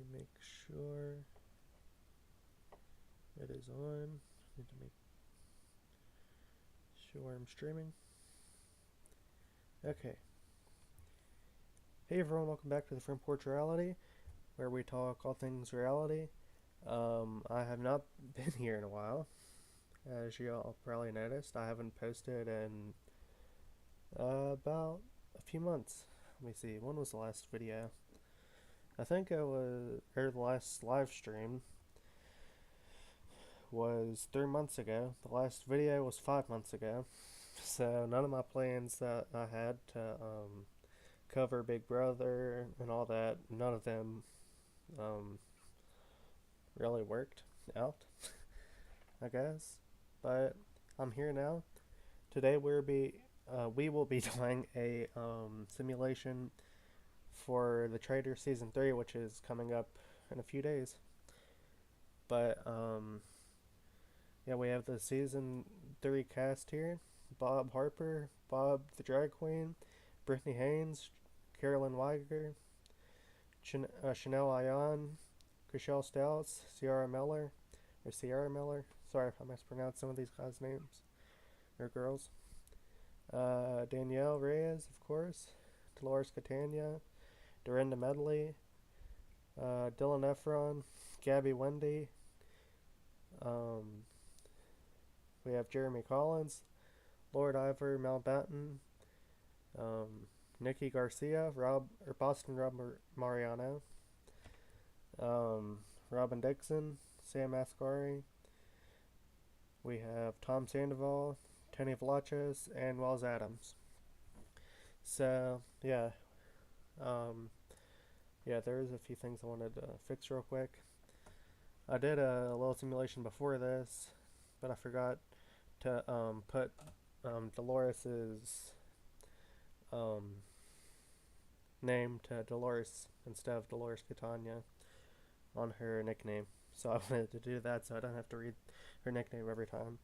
me make sure it is on. Need to make sure I'm streaming. Okay. Hey everyone, welcome back to the From Porch Reality, where we talk all things reality. I have not been here in a while, as y'all probably noticed. I haven't posted in about a few months. Let me see, when was the last video? I think it was, or the last live stream was 3 months ago. The last video was 5 months ago. So none of my plans that I had to cover Big Brother and all that, none of them um, really worked out, I guess. But I'm here now. Today we will be doing a simulation for the Traitors Season 3, which is coming up in a few days. But yeah, we have the Season 3 cast here. Bob Harper, Bob the Drag Queen, Brittany Haynes, Carolyn Weiger, Chanel Ayan, Chriselle Stouts, Sierra Miller. Sorry if I mispronounced some of these guys' names, or girls. Danielle Reyes, of course, Dolores Catania, Dorinda Medley, Dylan Efron, Gabby Wendy. We have Jeremy Collins, Lord Ivor Mountbatten, Nikki Garcia, Boston Rob Mariano, Robin Dixon, Sam Asghari. We have Tom Sandoval, Tony Velazquez, and Wells Adams. So yeah, there's a few things I wanted to fix real quick. I did a little simulation before this, but I forgot to put Dolores's name to Dolores instead of Dolores Catania on her nickname. So I wanted to do that so I don't have to read her nickname every time.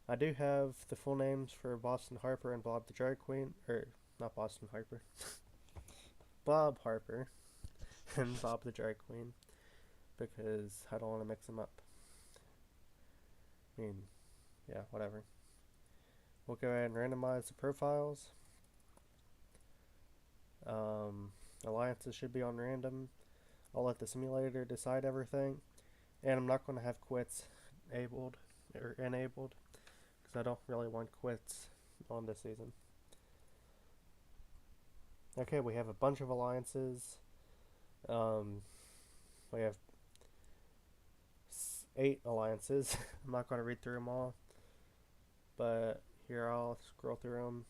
I do have the full names for Boston Harper and Bob the Drag Queen, or not Boston Harper, Bob Harper and Bob the Drag Queen, because I don't want to mix them up. I mean, yeah, whatever. We'll go ahead and randomize the profiles. Alliances should be on random. I'll let the simulator decide everything. And I'm not going to have quits enabled, because I don't really want quits on this season. Okay, we have a bunch of alliances. We have 8 alliances. I'm not going to read through them all, but here I'll scroll through them.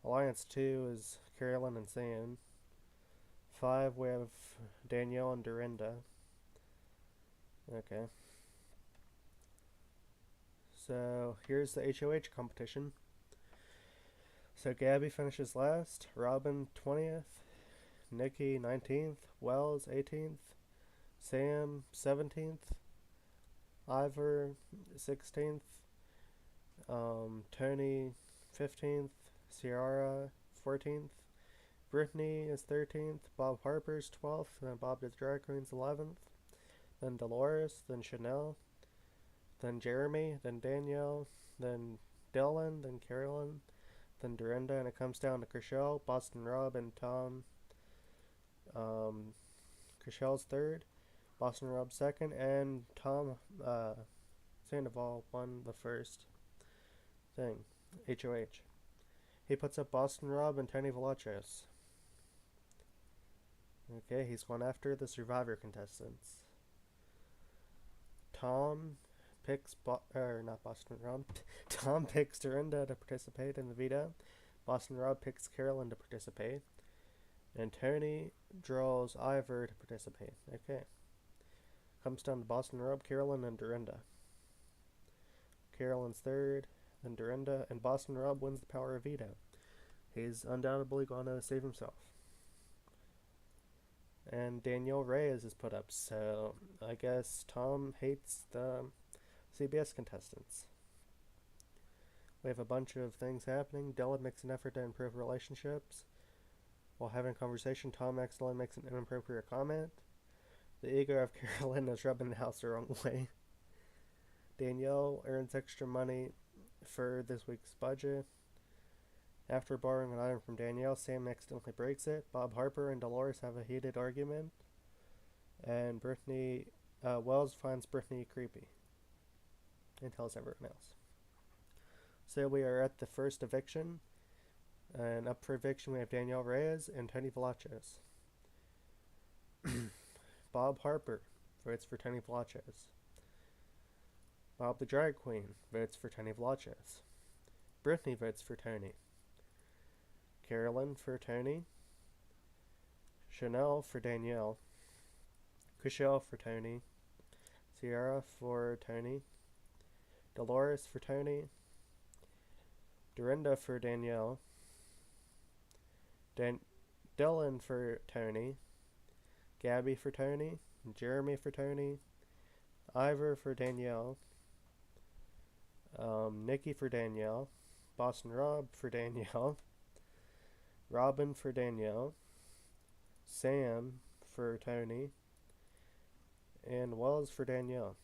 Alliance 2 is Carolyn and Sam. 5, we have Danielle and Dorinda. Okay. So here's the HOH competition. So Gabby finishes last, Robin 20th, Nikki 19th, Wells 18th, Sam 17th, Ivor 16th, Tony 15th, Ciara 14th, Brittany is 13th, Bob Harper's 12th, then Bob the Drag Queen's 11th, then Dolores, then Chanel, then Jeremy, then Danielle, then Dylan, then Carolyn, then Dorinda, and it comes down to Chriselle, Boston Rob, and Tom. Chriselle's third, Boston Rob second, and Tom Sandoval won the first thing, HOH. He puts up Boston Rob and Tony Velazquez. Okay, he's going after the Survivor contestants. Tom picks not Boston Rob. Tom picks Dorinda to participate in the veto. Boston Rob picks Carolyn to participate. And Tony draws Ivor to participate. Okay. Comes down to Boston Rob, Carolyn, and Dorinda. Carolyn's third, then Dorinda, and Boston Rob wins the power of veto. He's undoubtedly going to save himself. And Danielle Reyes is put up, so I guess Tom hates the CBS contestants. We have a bunch of things happening. Dylan makes an effort to improve relationships. While having a conversation, Tom accidentally makes an inappropriate comment. The ego of Carolyn is rubbing the house the wrong way. Danielle earns extra money for this week's budget. After borrowing an item from Danielle, Sam accidentally breaks it. Bob Harper and Dolores have a heated argument. And Brittany Wells finds Brittany creepy and tells everyone else. So we are at the first eviction. And up for eviction, we have Danielle Reyes and Tony Velazquez. Bob Harper votes for Tony Velazquez. Bob the Drag Queen votes for Tony Velazquez. Brittany votes for Tony. Carolyn for Tony. Chanel for Danielle. Chriselle for Tony. Sierra for Tony. Dolores for Tony. Dorinda for Danielle. Dylan for Tony. Gabby for Tony. Jeremy for Tony. Ivor for Danielle. Nikki for Danielle. Boston Rob for Danielle. Robin for Danielle. Sam for Tony. And Wells for Danielle.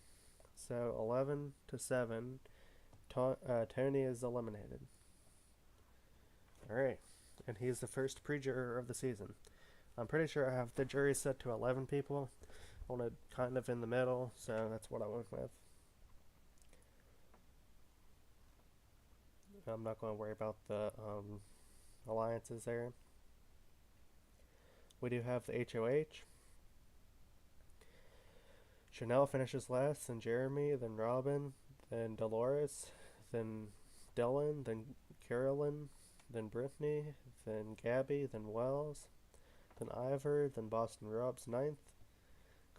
So 11-7. Tony is eliminated. Alright. And he's the first pre-juror of the season. I'm pretty sure I have the jury set to 11 people. I want it kind of in the middle, so that's what I went with. I'm not going to worry about the alliances there. We do have the HOH. Chanel finishes last, then Jeremy, then Robin, then Dolores, then Dylan, then Carolyn, then Brittany, then Gabby, then Wells, then Ivor, then Boston Rob's 9th.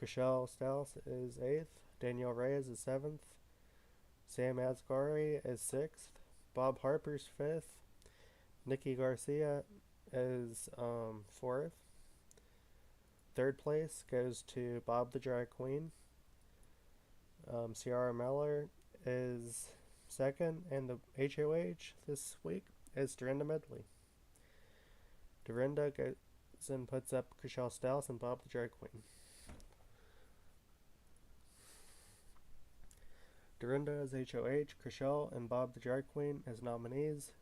Chriselle Stiles is 8th. Danielle Reyes is 7th. Sam Asghari is 6th. Bob Harper's 5th. Nikki Garcia is 4th. Third place goes to Bob the Drag Queen. Ciara Miller is 2nd, and the HOH this week is Dorinda Medley. Dorinda goes and puts up Chriselle Stiles and Bob the Drag Queen. Dorinda as HOH, Chriselle and Bob the Drag Queen as nominees.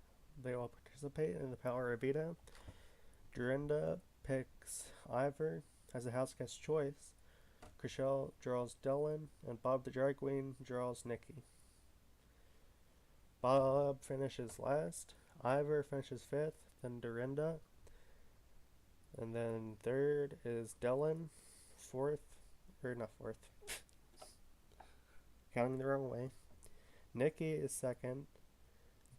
They all participate in the Power of Veto. Dorinda picks Ivor as a house guest choice. Chriselle draws Dylan, and Bob the Drag Queen draws Nikki. Bob finishes last. Ivor finishes 5th, then Dorinda. And then 3rd is Dylan. 4th, or not 4th. Counting the wrong way. Nikki is 2nd.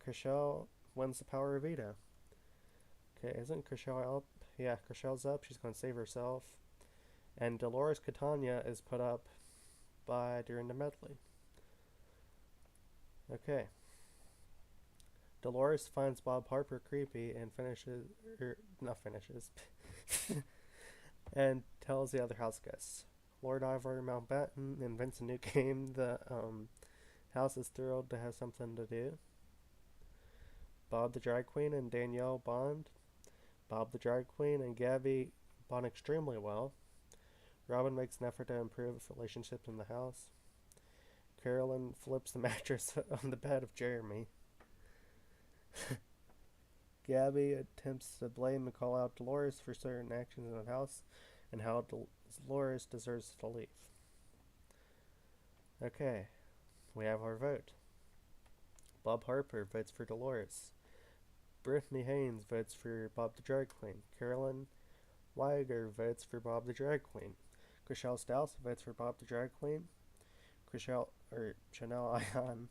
Chriselle wins the Power of Veto. Okay, isn't Chriselle up? Yeah, Chriselle's up. She's going to save herself. And Dolores Catania is put up by Dorinda Medley. Okay. Dolores finds Bob Harper creepy and and tells the other house guests. Lord Ivor Mountbatten invents a new game. The house is thrilled to have something to do. Bob the Drag Queen and Danielle bond. Bob the Drag Queen and Gabby bond extremely well. Robin makes an effort to improve relationships in the house. Carolyn flips the mattress on the bed of Jeremy. Gabby attempts to blame and call out Dolores for certain actions in the house and how Dolores deserves to leave. Okay, we have our vote. Bob Harper votes for Dolores. Brittany Haynes votes for Bob the Drag Queen. Carolyn Weiger votes for Bob the Drag Queen. Chriselle Stiles votes for Bob the Drag Queen. Chanel Ion,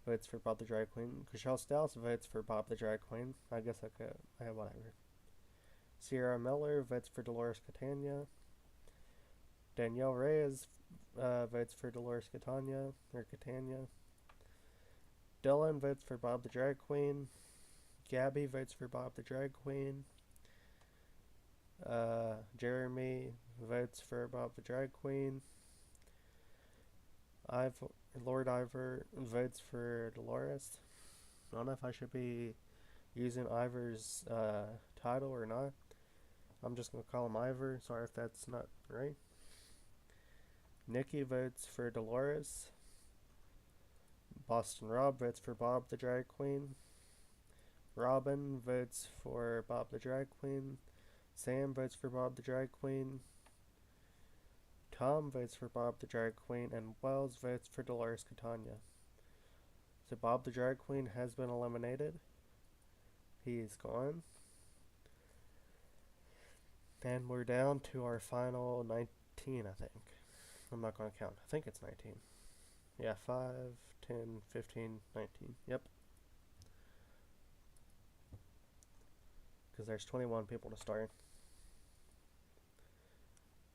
votes for Bob the Drag Queen. Chriselle Stiles votes for Bob the Drag Queen. I guess I have whatever. Ciara Miller votes for Dolores Catania. Danielle Reyes votes for Dolores Catania. Dylan votes for Bob the Drag Queen. Gabby votes for Bob the Drag Queen. Jeremy votes for Bob the Drag Queen. Lord Ivor votes for Dolores. I don't know if I should be using Ivor's title or not. I'm just going to call him Ivor. Sorry if that's not right. Nikki votes for Dolores. Boston Rob votes for Bob the Drag Queen. Robin votes for Bob the Drag Queen. Sam votes for Bob the Drag Queen. Tom votes for Bob the Drag Queen. And Wells votes for Dolores Catania. So Bob the Drag Queen has been eliminated. He's gone. And we're down to our final 19, I think. I'm not going to count. I think it's 19. Yeah, 5, 10, 15, 19. Yep. Because there's 21 people to start.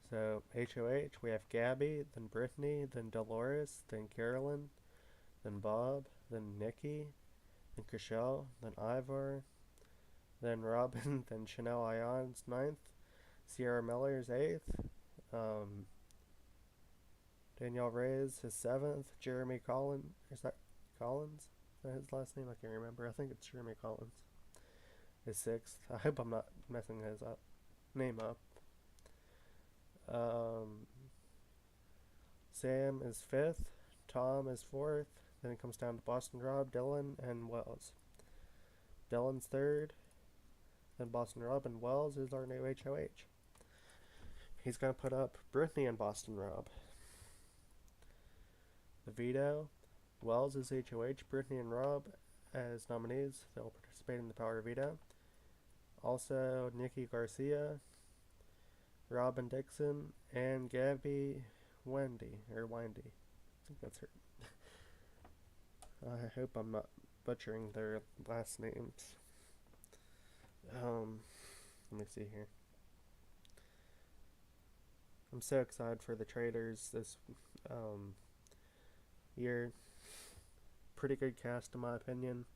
So, HOH, we have Gabby, then Brittany, then Dolores, then Carolyn, then Bob, then Nikki, then Chriselle, then Ivor, then Robin, then Chanel Ion's 9th, Sierra Miller's 8th, Danielle Reyes his 7th, Jeremy Collins, is that Collins? Is that his last name? I can't remember. I think it's Jeremy Collins. His 6th. I hope I'm not messing his name up. Sam is 5th, Tom is 4th, then it comes down to Boston Rob, Dylan, and Wells. Dylan's 3rd, then Boston Rob and Wells is our new HOH. He's going to put up Brittany and Boston Rob. The veto, Wells is HOH, Brittany and Rob as nominees. They'll participate in the power veto. Also, Nikki Garcia, Robin Dixon, and Gabby Wendy. I think that's her. I hope I'm not butchering their last names. Let me see here. I'm so excited for the Traitors this year. Pretty good cast in my opinion.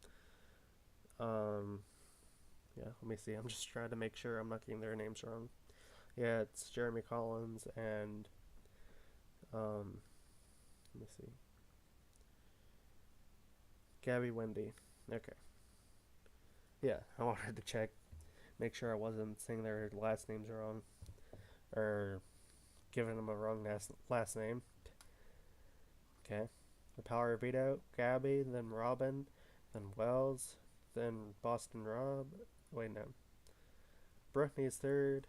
Yeah, let me see. I'm just trying to make sure I'm not getting their names wrong. Yeah, it's Jeremy Collins and let me see. Gabby Wendy. Okay. Yeah, I wanted to check, make sure I wasn't saying their last names wrong or giving them a wrong last name. Okay. The power of veto, Gabby, then Robin, then Wells, then Boston Rob. Wait, no. Brittany's 3rd,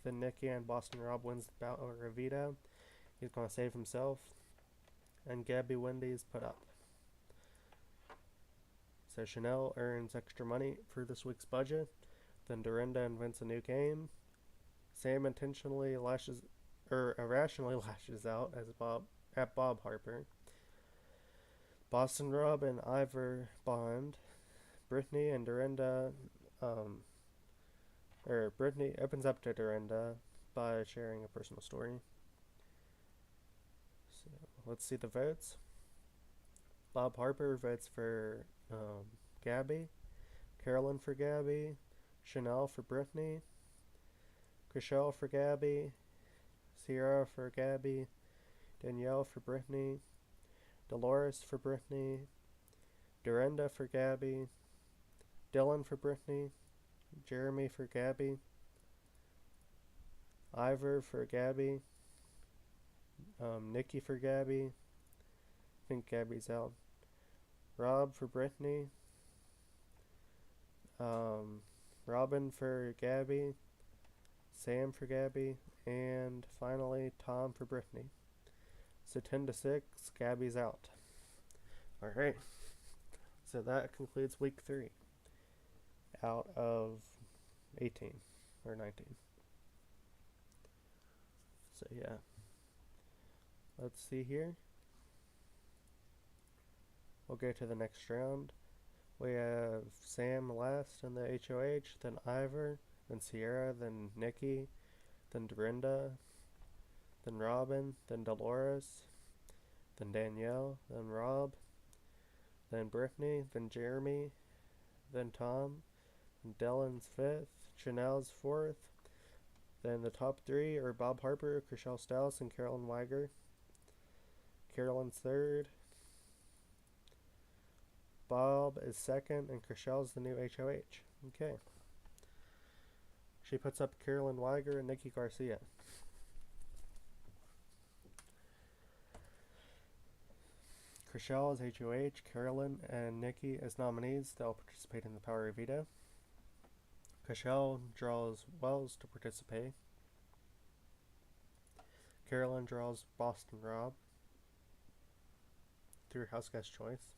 then Nikki and Boston Rob wins the power of veto. He's going to save himself. And Gabby Wendy's put up. So Chanel earns extra money for this week's budget. Then Dorinda invents a new game. Sam intentionally irrationally lashes out at Bob Harper. Boston Rob and Ivor bond. Brittany and Dorinda, Brittany opens up to Dorinda by sharing a personal story. So let's see the votes. Bob Harper votes for Gabby, Carolyn for Gabby, Chanel for Brittany, Chriselle for Gabby, Sierra for Gabby, Danielle for Brittany, Dolores for Brittany, Dorinda for Gabby, Dylan for Brittany, Jeremy for Gabby, Ivor for Gabby, Nikki for Gabby, I think Gabby's out, Rob for Brittany, Robin for Gabby, Sam for Gabby, and finally Tom for Brittany. So 10-6, Gabby's out. Alright, so that concludes week 3 out of 18 or 19. So yeah, let's see here. We'll go to the next round. We have Sam last in the HOH, then Ivor, then Sierra, then Nikki, then Dorinda, then Robin, then Dolores, then Danielle, then Rob, then Brittany, then Jeremy, then Tom, then Dylan's 5th, Chanel's 4th, then the top 3 are Bob Harper, Chriselle Stiles, and Carolyn Weiger. Carolyn's 3rd, Bob is second, and Chriselle's the new HOH. Okay. She puts up Carolyn Weiger and Nikki Garcia. Chriselle is HOH, Carolyn and Nikki as nominees. They'll participate in the Power of Veto. Chriselle draws Wells to participate. Carolyn draws Boston Rob through House Guest Choice.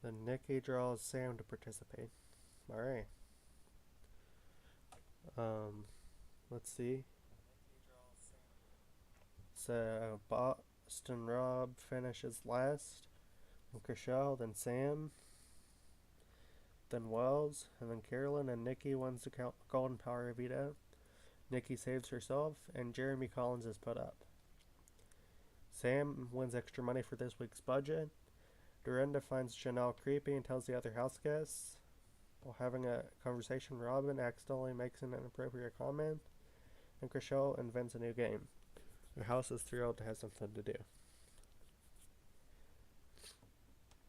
Then Nikki draws Sam to participate. Alright. Let's see. So Boston Rob finishes last. Then Chriselle, then Sam, then Wells, and then Carolyn and Nikki wins the Golden Power Veto. Nikki saves herself, and Jeremy Collins is put up. Sam wins extra money for this week's budget. Dorinda finds Chanel creepy and tells the other house guests. While having a conversation, Robin accidentally makes an inappropriate comment, and Chriselle invents a new game. The house is thrilled to have something to do.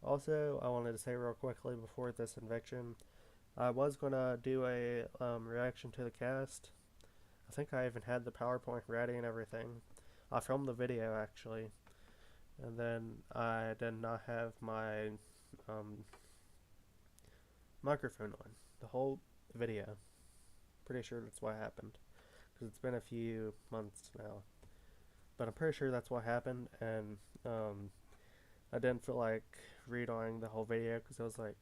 Also, I wanted to say real quickly before this eviction, I was going to do a reaction to the cast. I think I even had the PowerPoint ready and everything. I filmed the video actually, and then I did not have my microphone on the whole video. Pretty sure that's what happened, because it's been a few months now. But I'm pretty sure that's what happened, and I didn't feel like redoing the whole video because it was like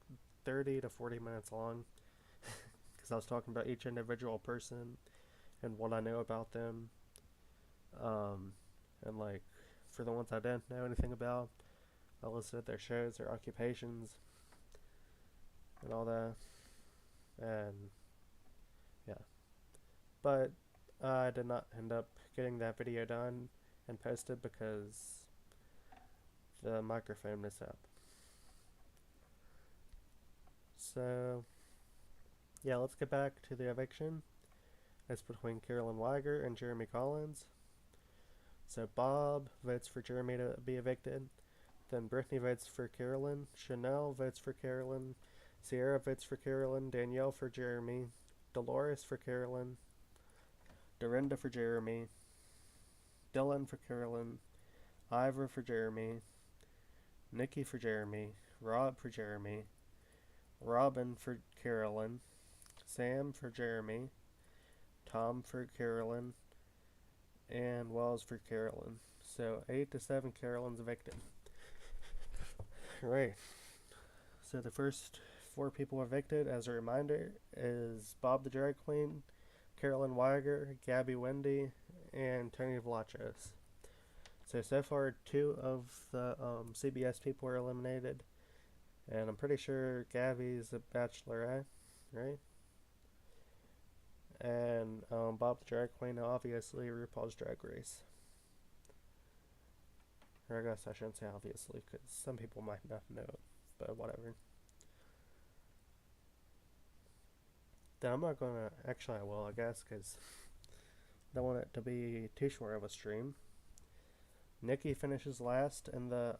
30 to 40 minutes long, because I was talking about each individual person and what I know about them, and like for the ones I didn't know anything about, I listed their shows, their occupations, and all that, and yeah. But I did not end up getting that video done and posted because the microphone messed up. So yeah, let's get back to the eviction. It's between Carolyn Weiger and Jeremy Collins. So Bob votes for Jeremy to be evicted. Then Brittany votes for Carolyn. Chanel votes for Carolyn. Sierra votes for Carolyn. Danielle for Jeremy. Dolores for Carolyn. Dorinda for Jeremy. Dylan for Carolyn. Ivor for Jeremy. Nikki for Jeremy. Rob for Jeremy. Robin for Carolyn. Sam for Jeremy. Tom for Carolyn. And Wells for Carolyn. So 8 to 7 Carolyn's evicted. Right. So the first 4 people evicted, as a reminder, is Bob the Drag Queen, Carolyn Weiger, Gabby Wendy, and Tony Vlachos. So far 2 of the CBS people are eliminated, and I'm pretty sure Gabby's a bachelorette, right? And Bob the Drag Queen, obviously RuPaul's Drag Race. Or I guess I shouldn't say obviously, because some people might not know, but whatever. Then I'm not gonna, actually I will, I guess, because I don't want it to be too short of a stream. Nikki finishes last in the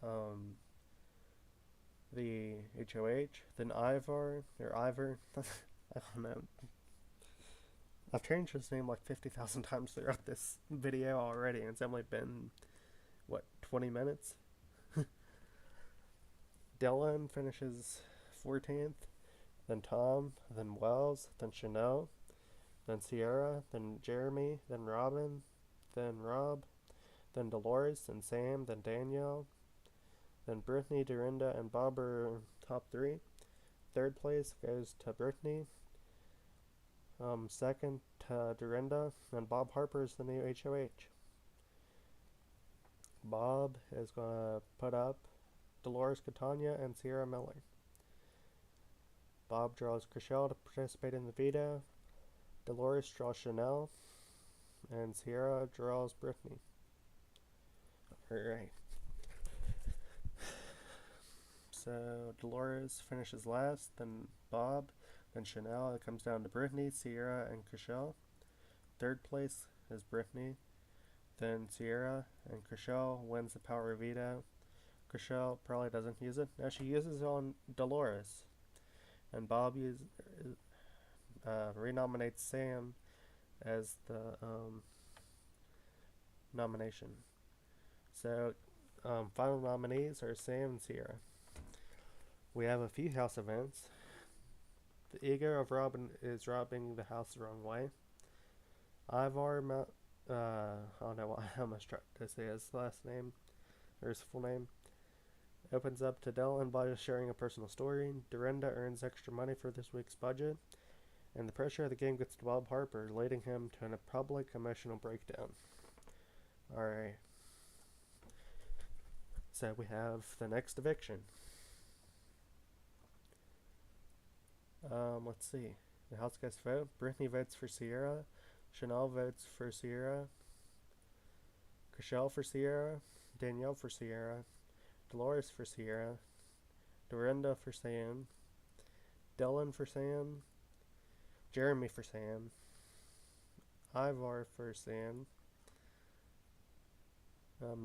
HOH. Then Ivor, I don't know. I've changed his name like 50,000 times throughout this video already, and it's only been, what, 20 minutes? Dylan finishes 14th, then Tom, then Wells, then Chanel, then Sierra, then Jeremy, then Robin, then Rob, then Dolores, then Sam, then Danielle, then Brittany, Dorinda, and Bob are top 3. Third place goes to Brittany. Second to Dorinda, and Bob Harper is the new HOH. Bob is going to put up Dolores Catania and Sierra Miller. Bob draws Chriselle to participate in the veto. Dolores draws Chanel, and Sierra draws Brittany. Alright. So Dolores finishes last, then Bob, then Chanel. It comes down to Brittany, Sierra, and Chriselle. Third place is Brittany. Then Sierra and Chriselle wins the power veto. Chriselle probably doesn't use it. Now she uses it on Dolores. And Bob renominates Sam as the nomination. So, final nominees are Sam and Sierra. We have a few house events. The ego of Robin is robbing the house the wrong way. Ivar, I don't know how much to say his last name or his full name, opens up to Dylan by sharing a personal story. Dorinda earns extra money for this week's budget, and the pressure of the game gets to Bob Harper, leading him to a public emotional breakdown. Alright. So we have the next eviction. Let's see. The house guests vote. Brittany votes for Sierra. Chanel votes for Sierra. Chriselle for Sierra. Danielle for Sierra. Dolores for Sierra. Dorinda for Sam. Dylan for Sam. Jeremy for Sam. Ivar for Sam.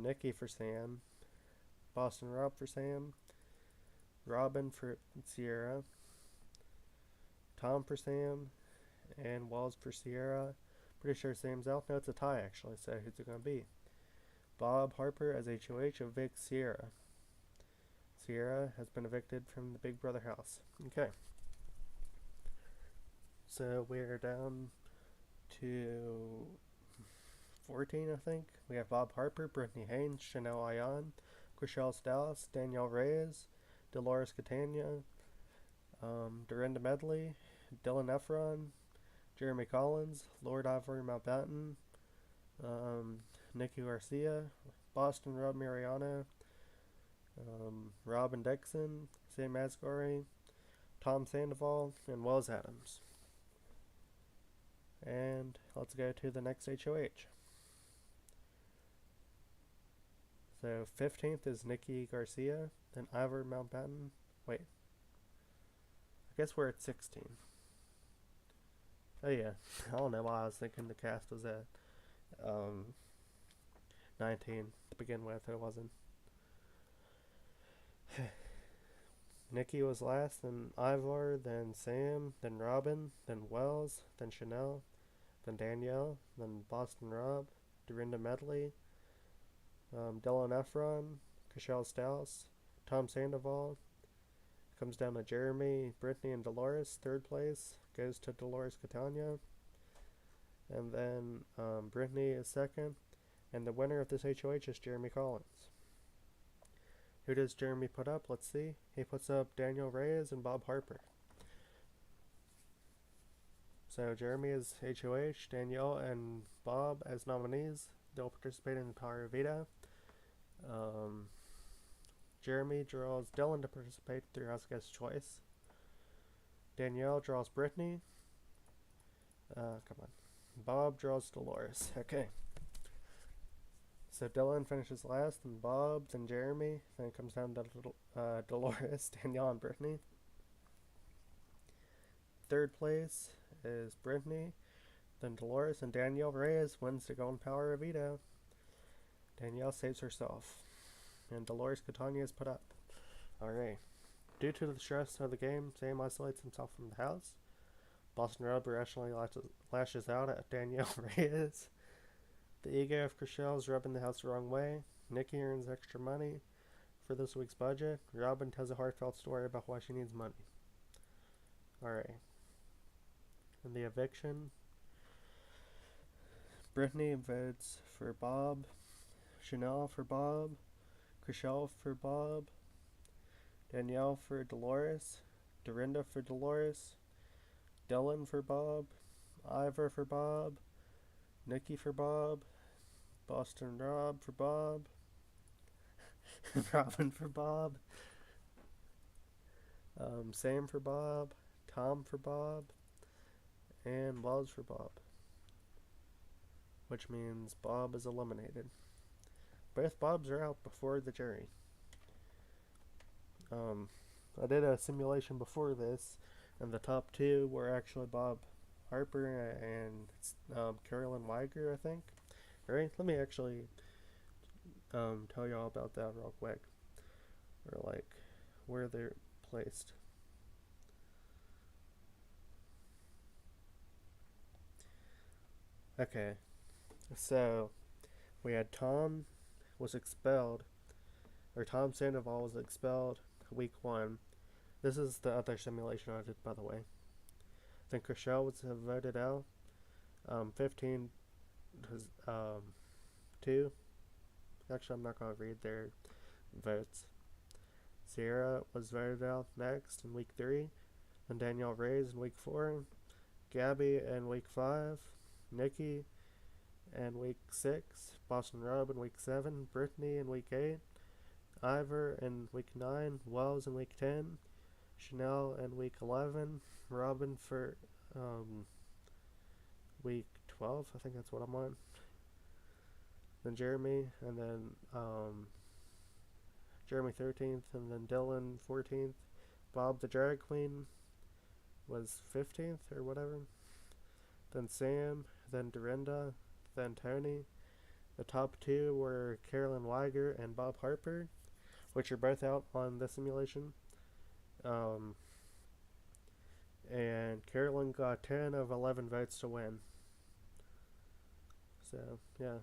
Nikki for Sam. Boston Rob for Sam. Robin for Sierra. Tom for Sam. And Walls for Sierra. Pretty sure Sam's out. No, it's a tie actually, so who's it gonna be? Bob Harper as HOH evicts Sierra. Sierra has been evicted from the Big Brother house. Okay. So we're down to 14, I think. We have Bob Harper, Brittany Haynes, Chanel Ayan, Chriselle Stallis, Danielle Reyes, Dolores Catania, Dorinda Medley, Dylan Efron, Jeremy Collins, Lord Ivory Mountbatten, Nikki Garcia, Boston Rob Mariano, Robin Dixon, Sam Asghari, Tom Sandoval, and Wells Adams. And let's go to the next HOH. So 15th is Nikki Garcia, then Ivor Mountbatten. Wait. I guess we're at 16. Oh yeah. I don't know why I was thinking the cast was at 19 to begin with. It wasn't. Nikki was last, then Ivor, then Sam, then Robin, then Wells, then Chanel, then Danielle, then Boston Rob, Dorinda Medley, Dylan Efron, Chriselle Stallis, Tom Sandoval. Comes down to Jeremy, Brittany, and Dolores. Third place goes to Dolores Catania. And then Brittany is second. And the winner of this HOH is Jeremy Collins. Who does Jeremy put up? Let's see. He puts up Daniel Reyes and Bob Harper. So Jeremy is HOH, Danielle and Bob as nominees. They'll participate in the Power of Veto. Jeremy draws Dylan to participate through House Guest Choice. Danielle draws Brittany. Come on. Bob draws Dolores. Okay. So Dylan finishes last, then Bob, then Jeremy. Then it comes down to Dolores, Danielle, and Brittany. Third place is Brittany, then Dolores, and Danielle Reyes wins the Golden Power of Veto. Danielle saves herself, and Dolores Catania is put up. Alright. Due to the stress of the game, Sam isolates himself from the house. Boston Rob rationally lashes out at Danielle Reyes. The ego of Chriselle is rubbing the house the wrong way. Nikki earns extra money for this week's budget. Robin tells a heartfelt story about why she needs money. Alright. And the eviction. Brittany votes for Bob. Chanel for Bob. Chriselle for Bob. Danielle for Dolores. Dorinda for Dolores. Dylan for Bob. Ivor for Bob. Nikki for Bob. Boston Rob for Bob. Robin for Bob. Sam for Bob. Tom for Bob. And Wells for Bob. Which means Bob is eliminated. Both Bobs are out before the jury. I did a simulation before this, and the top two were actually Bob Harper and Carolyn Weiger, I think. Alright, let me actually tell y'all about that real quick. or like where they're placed. Okay, so we had Tom was expelled, or Tom Sandoval was expelled week 1. This is the other simulation I did, by the way. Then Chriselle was voted out. 15 was 2. Actually, I'm not going to read their votes. Sierra was voted out next in week 3. Then Danielle Reyes in week 4. Gabby in week 5. Nikki in week 6. Boston Rob in week 7. Brittany in week 8. Ivor in week 9. Wells in week 10. Chanel in week 11. Robin for week 12. I think that's what I'm on. Then Jeremy, and then Jeremy 13th, and then Dylan 14th. Bob the Drag Queen was 15th or whatever. Then Sam, then Dorinda, then Tony. The top 2 were Carolyn Weiger and Bob Harper, which are both out on the simulation. And Carolyn got 10 of 11 votes to win. So, yeah.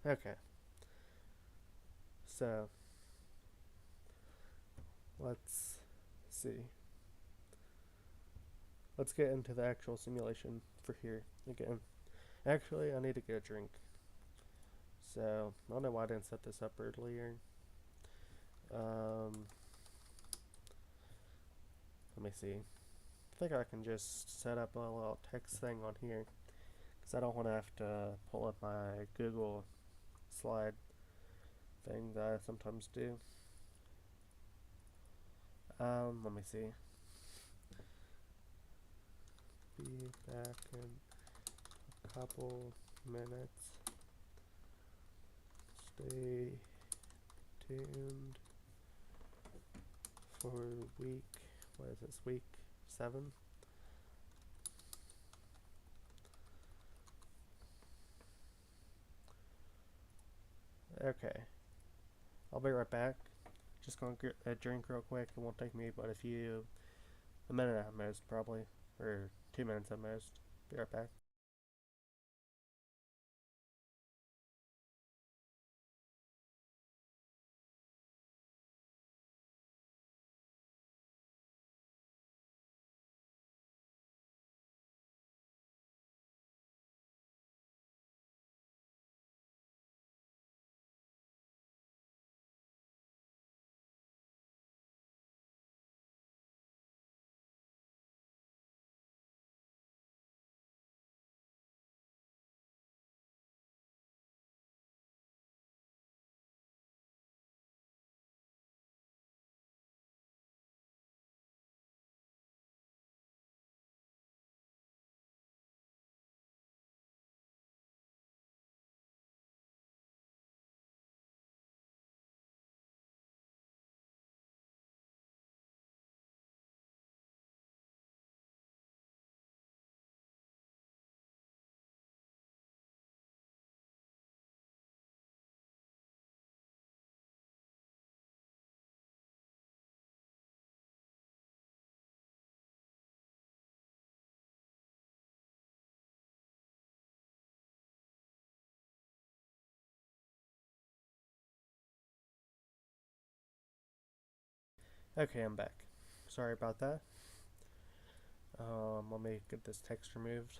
Okay. So, let's see. Let's get into the actual simulation for here again. Actually, I need to get a drink. So, I don't know why I didn't set this up earlier. Let me see. I think I can just set up a little text thing on here, because I don't want to have to pull up my Google slide thing that I sometimes do. Let me see. Be back in a couple minutes. Stay tuned for week, what is this, week 7? Okay, I'll be right back. Just gonna get a drink real quick. It won't take me but a minute at most, probably, or 2 minutes at most. Be right back. Okay, I'm back. Sorry about that. Let me get this text removed.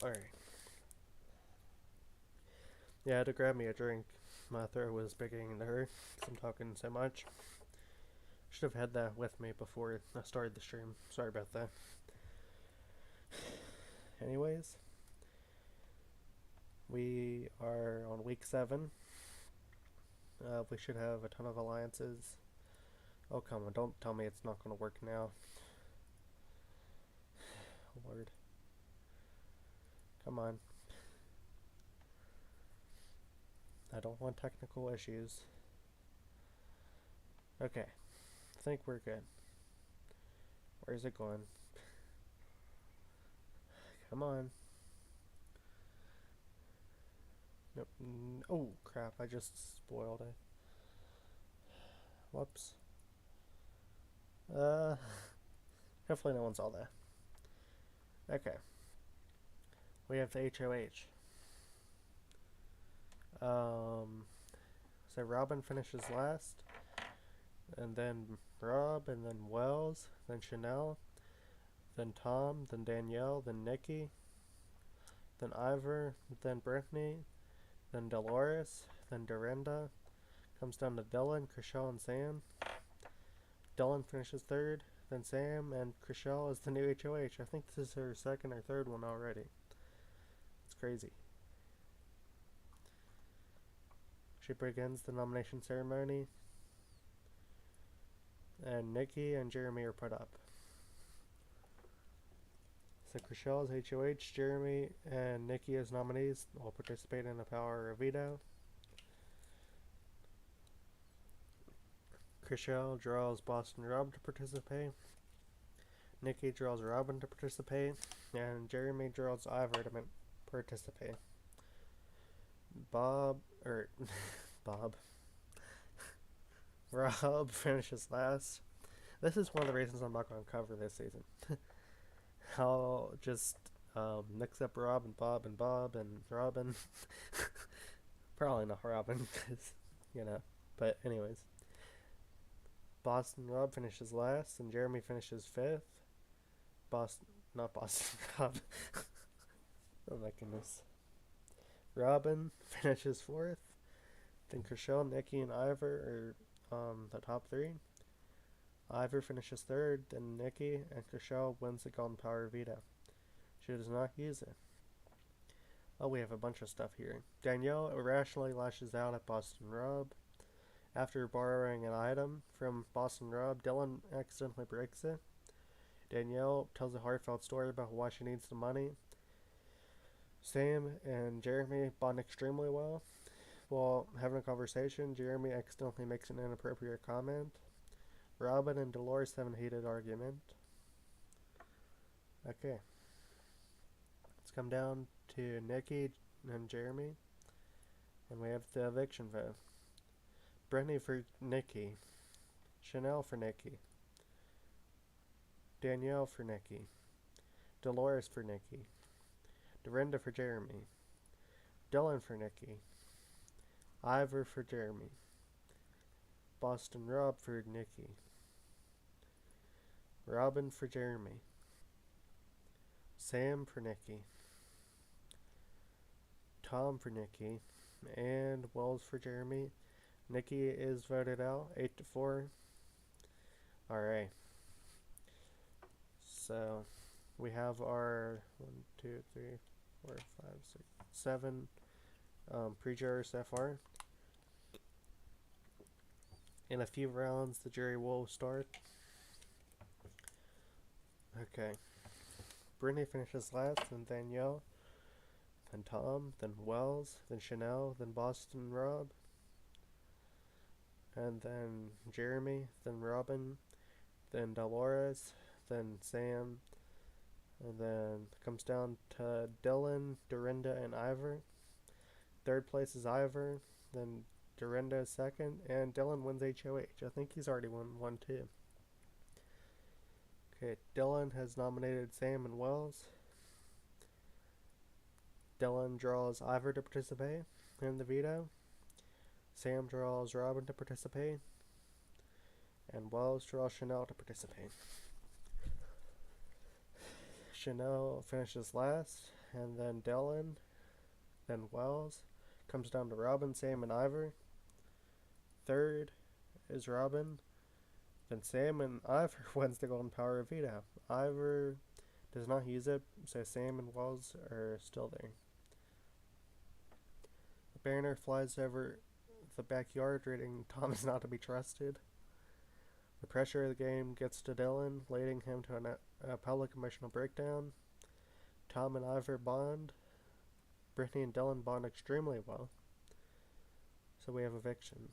Alright. Yeah, I had to grab me a drink. My throat was beginning to hurt because I'm talking so much. Should have had that with me before I started the stream. Sorry about that. Anyways, we are on week 7. We should have a ton of alliances. Oh, come on, don't tell me it's not going to work now. Lord. Come on. I don't want technical issues. Okay, I think we're good. Where's it going? Come on. Nope. Oh, crap. I just spoiled it. Whoops. Uh, Hopefully no one saw that. Okay. We have the HOH. So Robin finishes last, and then Rob, and then Wells, then Chanel, then Tom, then Danielle, then Nikki, then Ivor, then Brittany, then Dolores, then Dorinda. Comes down to Dylan, Chriselle, and Sam. Dylan finishes third, then Sam, and Chriselle is the new HOH. I think this is her second or third one already. It's crazy. She begins the nomination ceremony, and Nikki and Jeremy are put up. So Chriselle is HOH, Jeremy and Nikki as nominees will participate in the power of veto. Chriselle draws Boston Rob to participate. Nikki draws Robin to participate. And Jeremy draws Ivor to participate. Bob Rob finishes last. This is one of the reasons I'm not going to cover this season. I'll just mix up Rob and Bob and Robin. Probably not Robin, because, but anyways. Boston Rob finishes last, and Jeremy finishes fifth. Not Boston Rob. Oh my goodness. Robin finishes fourth. Then Chriselle, Nikki, and Ivor are the top three. Ivor finishes third, then Nikki, and Chriselle wins the Golden Power veto. She does not use it. Oh, we have a bunch of stuff here. Danielle irrationally lashes out at Boston Rob. After borrowing an item from Boston Rob, Dylan accidentally breaks it. Danielle tells a heartfelt story about why she needs the money. Sam and Jeremy bond extremely well. While having a conversation, Jeremy accidentally makes an inappropriate comment. Robin and Dolores have a heated argument. Okay. Let's come down to Nikki and Jeremy. And we have the eviction vote. Brittany for Nikki. Chanel for Nikki. Danielle for Nikki. Dolores for Nikki. Dorinda for Jeremy. Dylan for Nikki. Ivor for Jeremy. Boston Rob for Nikki. Robin for Jeremy. Sam for Nikki. Tom for Nikki. And Wells for Jeremy. Nikki is voted out 8-4. Alright. So we have our 1, 2, 3, 4, 5, 6, 7 pre-jurors so far. In a few rounds, the jury will start. Okay. Brittany finishes last, then Danielle, then Tom, then Wells, then Chanel, then Boston Rob, and then Jeremy, then Robin, then Dolores, then Sam, and then it comes down to Dylan, Dorinda, and Ivor. Third place is Ivor, then Dorinda is second, and Dylan wins HOH. I think he's already won one too. Okay, Dylan has nominated Sam and Wells. Dylan draws Ivor to participate in the veto. Sam draws Robin to participate. And Wells draws Chanel to participate. Chanel finishes last, and then Dylan, then Wells. Comes down to Robin, Sam, and Ivor. Third is Robin. Then Sam and Ivor wins the Golden Power veto. Ivor does not use it, so Sam and Wells are still there. The banner flies over the backyard, reading Tom is not to be trusted. The pressure of the game gets to Dylan, leading him to a public emotional breakdown. Tom and Ivor bond. Brittany and Dylan bond extremely well. So we have eviction.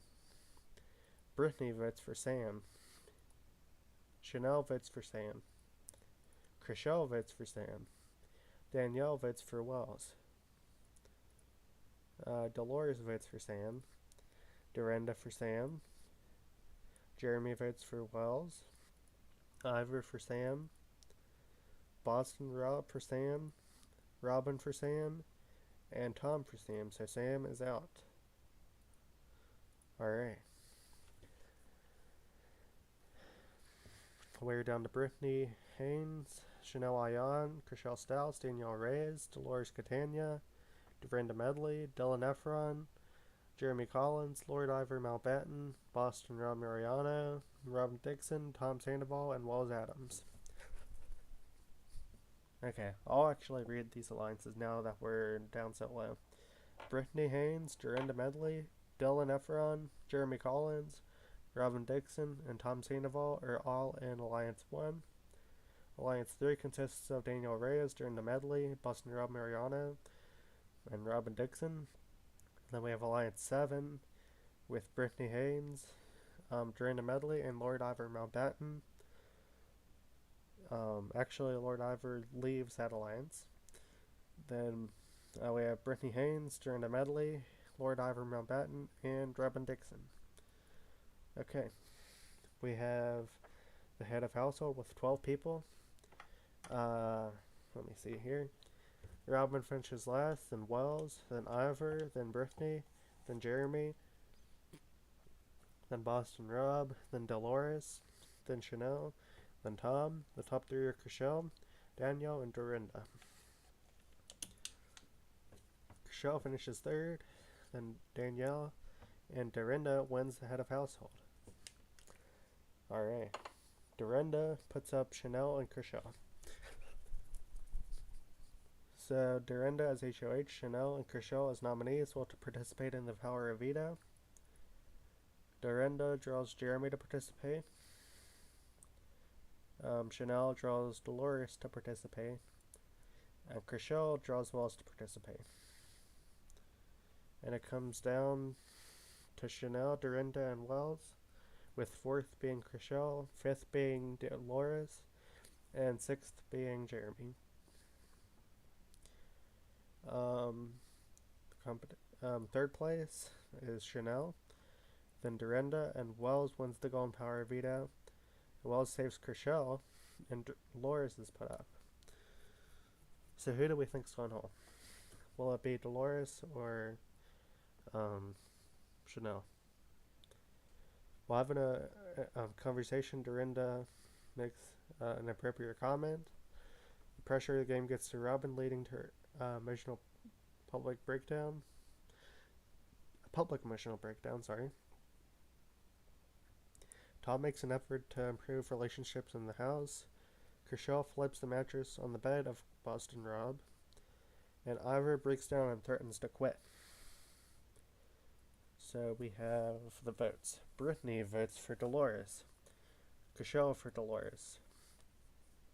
Brittany votes for Sam. Chanel votes for Sam. Chriselle votes for Sam. Danielle votes for Wells. Dolores votes for Sam. Dorinda for Sam. Jeremy votes for Wells. Ivor for Sam. Boston Rob for Sam. Robin for Sam. And Tom for Sam. So Sam is out. Alright. We're down to Brittany Haynes, Chanel Ayan, Chriselle Stiles, Danielle Reyes, Dolores Catania, Dorinda Medley, Dylan Efron, Jeremy Collins, Lord Ivor Malbatten, Boston Rob Mariano, Robin Dixon, Tom Sandoval, and Wells Adams. Okay, I'll actually read these alliances now that we're down so low. Brittany Haynes, Dorinda Medley, Dylan Efron, Jeremy Collins, Robin Dixon, and Tom Sandoval are all in Alliance 1. Alliance 3 consists of Daniel Reyes, Dorinda Medley, Boston Rob Mariano, and Robin Dixon. Then we have Alliance 7 with Brittany Haynes, Dorinda Medley, and Lord Ivor Mountbatten. Actually, Lord Ivor leaves that alliance. Then we have Brittany Haynes, Dorinda Medley, Lord Ivor Mountbatten, and Robin Dixon. Okay, we have the head of household with 12 people. Let me see here. Robin finishes last, then Wells, then Ivor, then Brittany, then Jeremy, then Boston Rob, then Dolores, then Chanel, then Tom. The top three are Chriselle, Danielle, and Dorinda. Chriselle finishes third, then Danielle, and Dorinda wins the head of household. Alright. Dorinda puts up Chanel and Chriselle. So Dorinda as HOH, Chanel, and Chriselle as nominees will participate in the Power of Veto. Dorinda draws Jeremy to participate. Chanel draws Dolores to participate. And Chriselle draws Wells to participate. And it comes down to Chanel, Dorinda, and Wells, with fourth being Chriselle, fifth being Dolores, and sixth being Jeremy. Third place is Chanel, then Dorinda, and Wells wins the Golden Power Veto. Wells saves Chriselle, and Dolores is put up. So who do we think's going home? Will it be Dolores or Chanel? While having a conversation, Dorinda makes an appropriate comment. The pressure of the game gets to Robin, leading to her emotional public breakdown. A public emotional breakdown, sorry. Tom makes an effort to improve relationships in the house. Chriselle flips the mattress on the bed of Boston Rob. And Ivor breaks down and threatens to quit. So we have the votes. Brittany votes for Dolores. Chriselle for Dolores.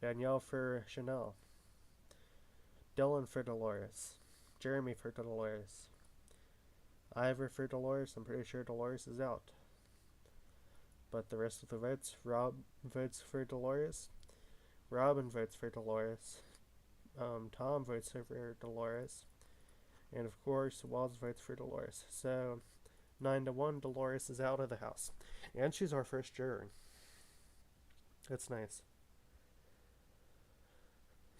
Danielle for Chanel. Dylan for Dolores. Jeremy for Dolores. Ivor for Dolores. I'm pretty sure Dolores is out. But the rest of the votes, Rob votes for Dolores. Robin votes for Dolores. Tom votes for Dolores. And of course, Wells votes for Dolores. So 9-1, Dolores is out of the house. And she's our first juror. That's nice.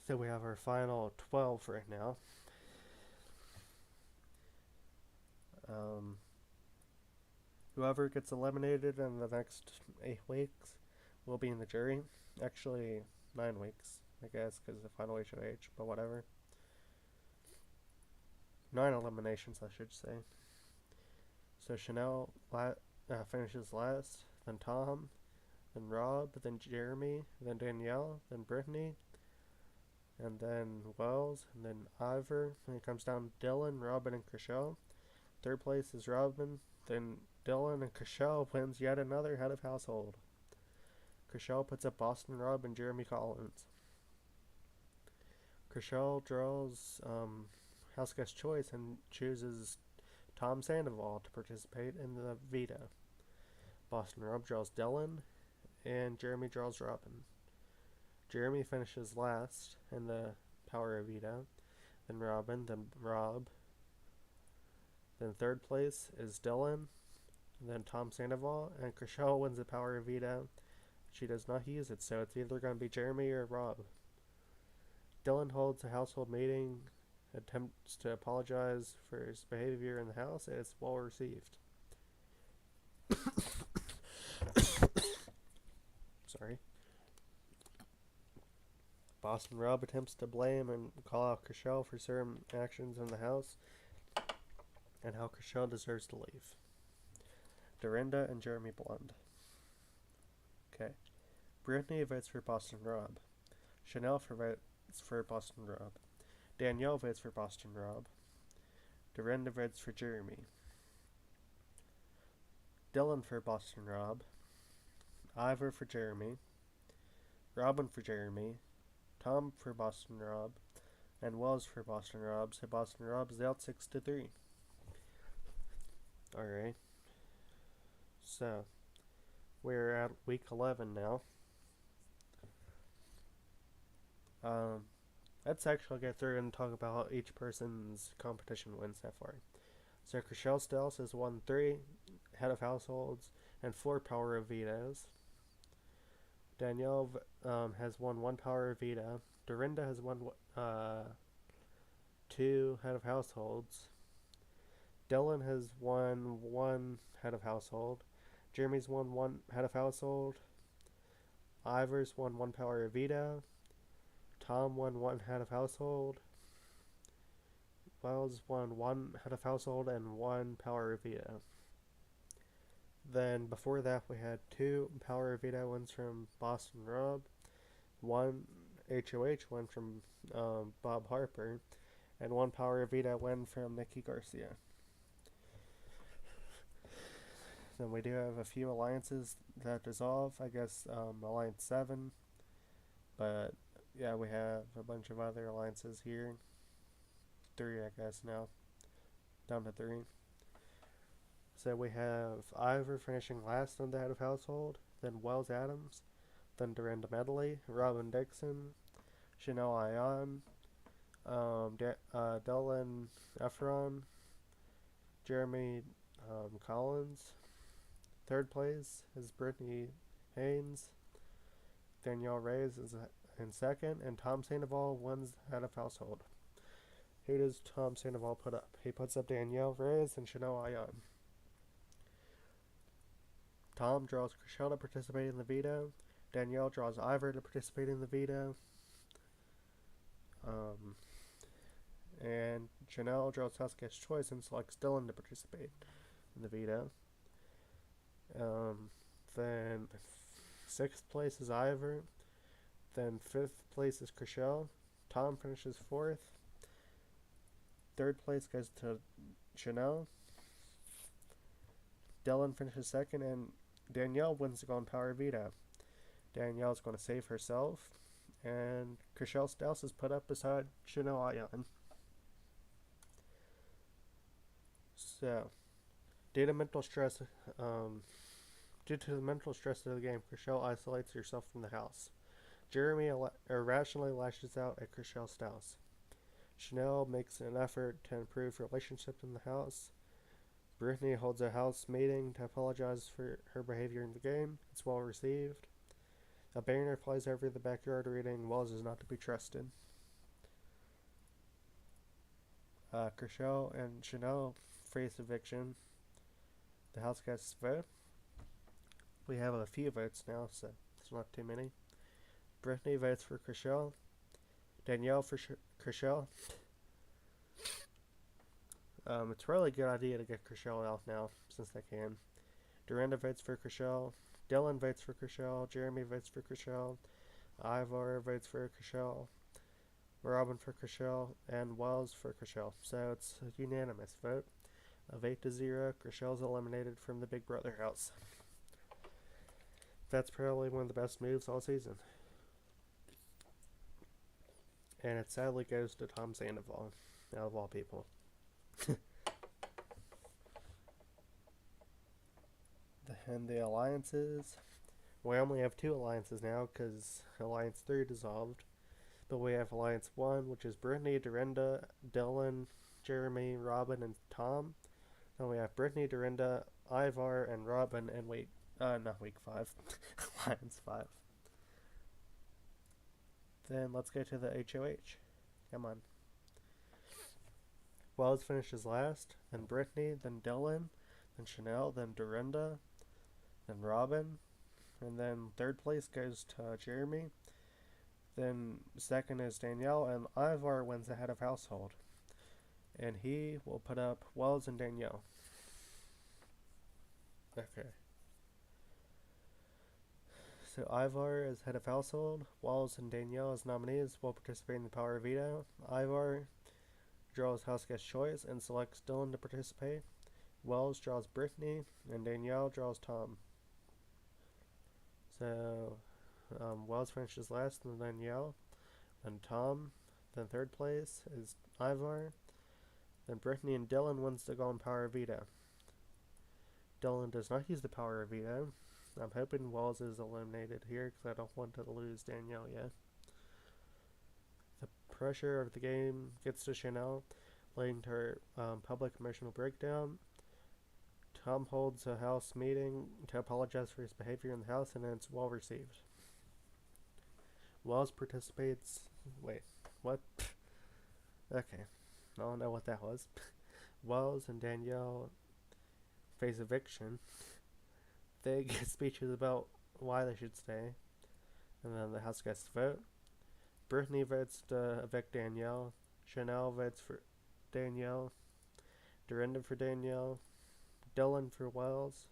So we have our final 12 right now. Whoever gets eliminated in the next 8 weeks will be in the jury. Actually, 9 weeks, I guess, because the final HOH, but whatever. 9 eliminations, I should say. So Chanel finishes last, then Tom, then Rob, then Jeremy, then Danielle, then Brittany, and then Wells, and then Ivor. Then it comes down to Dylan, Robin, and Chriselle. Third place is Robin, then Dylan, and Chriselle wins yet another head of household. Chriselle puts up Boston Rob and Jeremy Collins. Chriselle draws house guest choice and chooses Tom Sandoval to participate in the veto. Boston Rob draws Dylan, and Jeremy draws Robin. Jeremy finishes last in the power of veto. Then Robin, then Rob. Then third place is Dylan, then Tom Sandoval, and Chriselle wins the power of veto. She does not use it, so it's either going to be Jeremy or Rob. Dylan holds a household meeting, attempts to apologize for his behavior in the house, and it's well received. Sorry. Boston Rob attempts to blame and call out Chriselle for certain actions in the house, and how Chriselle deserves to leave. Dorinda and Jeremy Blonde. Okay. Brittany votes for Boston Rob. Chanel votes for Boston Rob. Danielle votes for Boston Rob. Dorinda votes for Jeremy. Dylan for Boston Rob. Ivor for Jeremy. Robin for Jeremy. Tom for Boston Rob. And Wells for Boston Rob. So Boston Rob is out 6-3. Alright. So, we're at week 11 now. Let's actually get through and talk about how each person's competition wins that far. So Chriselle Stiles has won 3 head of households and 4 power of vetoes. Danielle has won 1 power of veto. Dorinda has won 2 head of households. Dylan has won 1 head of household. Jeremy's won 1 head of household. Ivor's won 1 power of veto. Tom won 1 head of household. Wells won 1 head of household and 1 power of veto. Then before that we had 2 power of veto wins from Boston Rob, 1 HOH win from Bob Harper, and 1 power of veto win from Nikki Garcia. Then we do have a few alliances that dissolve. I guess Alliance 7, but yeah, we have a bunch of other alliances here. 3, I guess, now. Down to 3. So we have Ivor finishing last on the head of household, then Wells Adams, then Dorinda Medley, Robin Dixon, Chanel Ion, Dylan Efron, Jeremy Collins. Third place is Brittany Haynes. Danielle Reyes is in second, and Tom Sandoval wins the head of household. Who does Tom Sandoval put up? He puts up Danielle Reyes and Chanel Ion. Tom draws Chriselle to participate in the veto. Danielle draws Ivor to participate in the veto. And Chanel draws Sasuke's choice and selects Dylan to participate in the veto. Then 6th place is Ivor. Then 5th place is Chriselle. Tom finishes 4th. 3rd place goes to Chanel. Dylan finishes 2nd, and Danielle wins the Golden Power veto. Danielle's going to save herself, and Chriselle Stiles is put up beside Chanel Ion. So, due to the mental stress of the game, Chriselle isolates herself from the house. Jeremy irrationally lashes out at Chriselle Stiles. Chanel makes an effort to improve relationships in the house. Brittany holds a house meeting to apologize for her behavior in the game. It's well received. A banner flies over the backyard reading, "Wells is not to be trusted." Chriselle and Chanel face eviction. The house casts vote. We have a few votes now, so it's not too many. Brittany votes for Chriselle. Danielle for Chriselle. It's a really good idea to get Chriselle out now, since they can. Dorinda votes for Chriselle. Dylan votes for Chriselle. Jeremy votes for Chriselle. Ivor votes for Chriselle. Robin for Chriselle. And Wells for Chriselle. So it's a unanimous vote of 8-0. Chriselle's eliminated from the Big Brother house. That's probably one of the best moves all season. And it sadly goes to Tom Sandoval, out of all people. And the alliances. We only have 2 alliances now because Alliance 3 dissolved. Then we have Alliance 1, which is Brittany, Dorinda, Dylan, Jeremy, Robin, and Tom. Then we have Brittany, Dorinda, Ivar, and Robin in not week 5, Alliance 5. Then let's go to the HOH. Come on. Wells finishes last, then Brittany, then Dylan, then Chanel, then Dorinda, then Robin, and then third place goes to Jeremy. Then second is Danielle, and Ivar wins the head of household. And he will put up Wells and Danielle. Okay. So Ivar is head of household. Wells and Danielle as nominees will participate in the power veto. Ivar draws house guest choice and selects Dylan to participate. Wells draws Brittany, and Danielle draws Tom. So Wells finishes last, and then Danielle, then Tom, then third place is Ivar, then Brittany and Dylan wins the golden power veto. Dylan does not use the power veto. I'm hoping Wells is eliminated here because I don't want to lose Danielle yet. The pressure of the game gets to Chanel, leading to her public emotional breakdown. Tom holds a house meeting to apologize for his behavior in the house, and it's well received. Wells participates. Wait, what? Okay, I don't know what that was. Wells and Danielle face eviction. They get speeches about why they should stay, and then the house guests vote. Brittany votes to evict Danielle. Chanel votes for Danielle. Dorinda for Danielle. Dylan for Wells.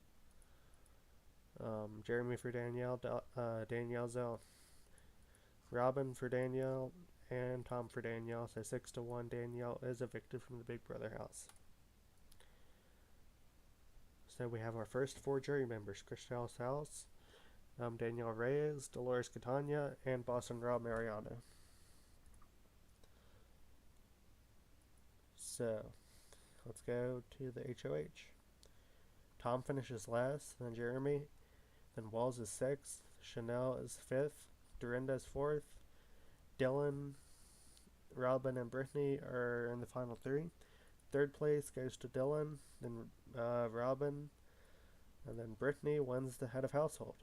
Jeremy for Danielle. Danielle Zell. Robin for Danielle. And Tom for Danielle. So 6-1, Danielle is evicted from the Big Brother house. So we have our first 4 jury members: Christelle House, Danielle Reyes, Dolores Catania, and Boston Rob Mariano. So let's go to the HOH. Tom finishes last, then Jeremy, then Wells is 6th, Chanel is 5th, Dorinda is 4th, Dylan, Robin, and Brittany are in the final 3. Third place goes to Dylan, then Robin, and then Brittany wins the head of household.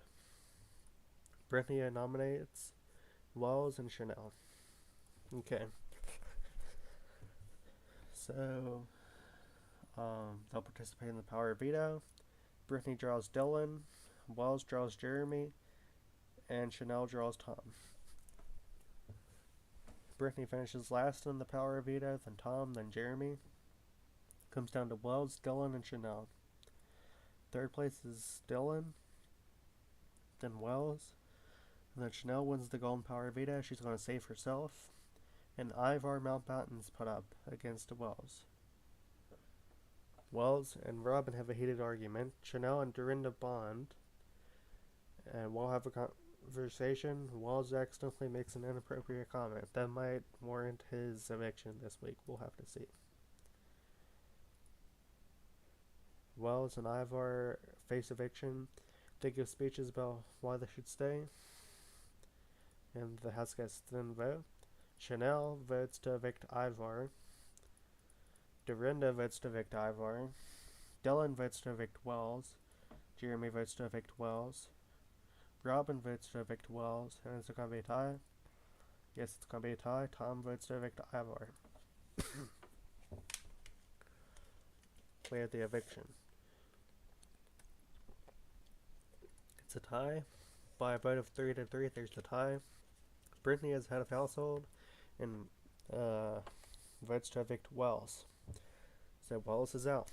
Brittany nominates Wells and Chanel. Okay. So, they'll participate in the power veto. Brittany draws Dylan, Wells draws Jeremy, and Chanel draws Tom. Brittany finishes last in the power veto, then Tom, then Jeremy. Comes down to Wells, Dylan, and Chanel. Third place is Dylan, then Wells, and then Chanel wins the golden power veto. She's going to save herself. And Ivar Mountbatten's put up against Wells. Wells and Robin have a heated argument. Chanel and Dorinda bond, and we'll have a conversation. Wells accidentally makes an inappropriate comment that might warrant his eviction this week. We'll have to see. Wells and Ivar face eviction. They give speeches about why they should stay, and the house guests then vote. Chanel votes to evict Ivar. Dorinda votes to evict Ivar. Dylan votes to evict Wells. Jeremy votes to evict Wells. Robin votes to evict Wells. And is it going to be a tie? Yes, it's going to be a tie. Tom votes to evict Ivar. We have the eviction. It's a tie. By a vote of 3-3, there's the tie. Brittany is head of household and votes to evict Wells. So Wells is out.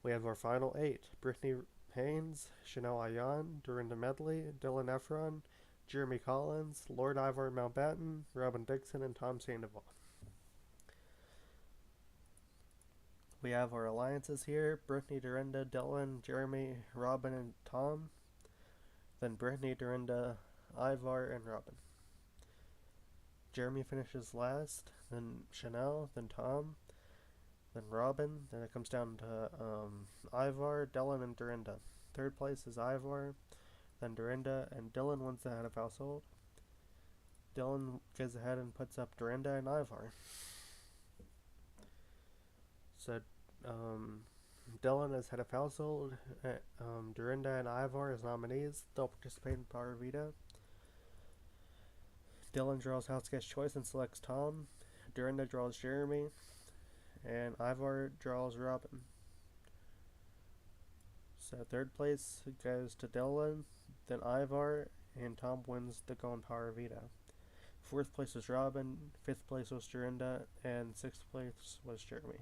We have our final 8. Brittany Haynes, Chanel Ayan, Dorinda Medley, Dylan Efron, Jeremy Collins, Lord Ivar Mountbatten, Robin Dixon, and Tom Sandoval. We have our alliances here: Brittany, Dorinda, Dylan, Jeremy, Robin, and Tom. Then Brittany, Dorinda, Ivar, and Robin. Jeremy finishes last, then Chanel, then Tom, then Robin, then it comes down to Ivar, Dylan, and Dorinda. Third place is Ivar, then Dorinda, and Dylan wins the head of household. Dylan goes ahead and puts up Dorinda and Ivar. So, Dylan is head of household. Dorinda and Ivar as nominees. They'll participate in Power Veto. Dylan draws house guest choice and selects Tom. Dorinda draws Jeremy. And Ivar draws Robin. So third place goes to Dylan, then Ivar, and Tom wins the Golden Power Veto. Fourth place was Robin, fifth place was Dorinda, and sixth place was Jeremy.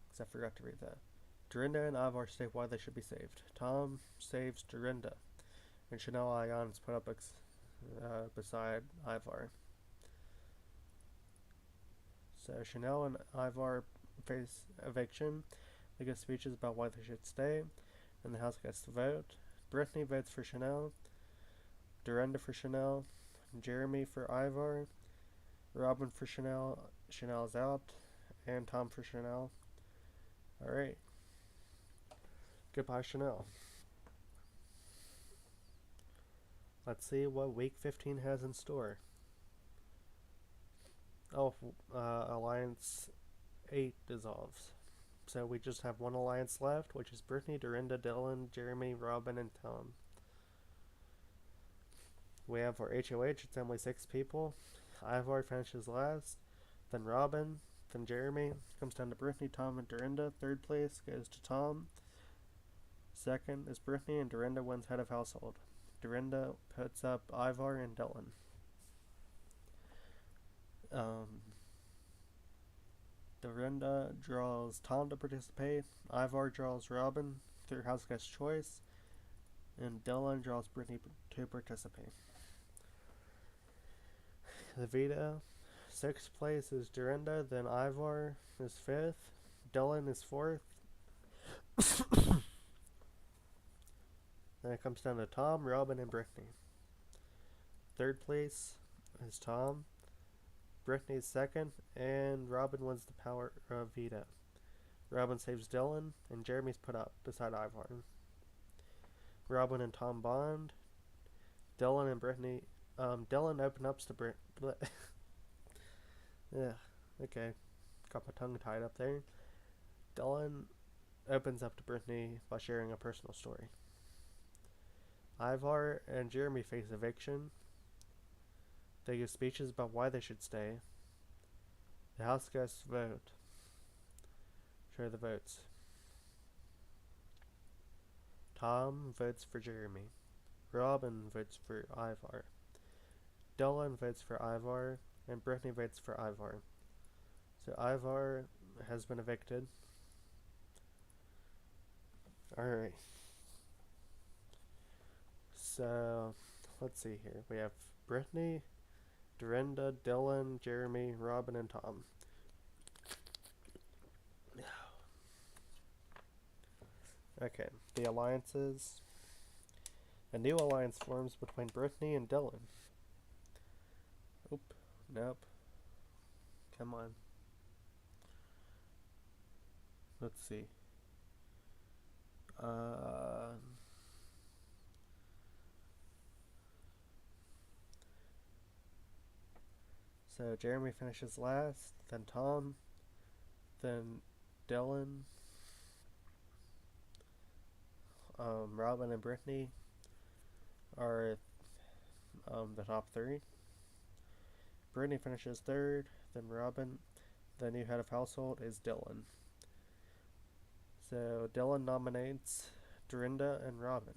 Because I forgot to read that. Dorinda and Ivar state why they should be saved. Tom saves Dorinda, and Chanel Ayan is put up beside Ivar. So Chanel and Ivar face eviction. They give speeches about why they should stay, and the house gets to vote. Brittany votes for Chanel, Dorinda for Chanel, Jeremy for Ivar, Robin for Chanel, Chanel's out, and Tom for Chanel. Alright. Goodbye, Chanel. Let's see what week 15 has in store. Oh, Alliance 8 dissolves. So we just have one alliance left, which is Brittany, Dorinda, Dylan, Jeremy, Robin, and Tom. We have our HOH, it's only 6 people. Ivar finishes last, then Robin, then Jeremy. Comes down to Brittany, Tom, and Dorinda. Third place goes to Tom. Second is Brittany, and Dorinda wins head of household. Dorinda puts up Ivar and Dylan. Dorinda draws Tom to participate. Ivar draws Robin through house guest choice. And Dylan draws Brittany to participate. The veto. Sixth place is Dorinda, then Ivar is fifth. Dylan is fourth. Then it comes down to Tom, Robin, and Brittany. Third place is Tom. Brittany's second, and Robin wins the power veto. Robin saves Dylan, and Jeremy's put up beside Ivar. Robin and Tom bond. Dylan and Brittany. Dylan open up to Brittany. Yeah, okay. Got my tongue tied up there. Dylan opens up to Brittany by sharing a personal story. Ivar and Jeremy face eviction. They give speeches about why they should stay. The house guests vote. Show the votes. Tom votes for Jeremy. Robin votes for Ivar. Dylan votes for Ivar. And Brittany votes for Ivar. So Ivar has been evicted. Alright. So, let's see here. We have Brittany, Dorinda, Dylan, Jeremy, Robin, and Tom. Okay, the alliances. A new alliance forms between Brittany and Dylan. Oop, nope. Come on. Let's see. So Jeremy finishes last, then Tom, then Dylan, Robin and Brittany are the top 3. Brittany finishes third, then Robin. The new head of household is Dylan. So Dylan nominates Dorinda and Robin.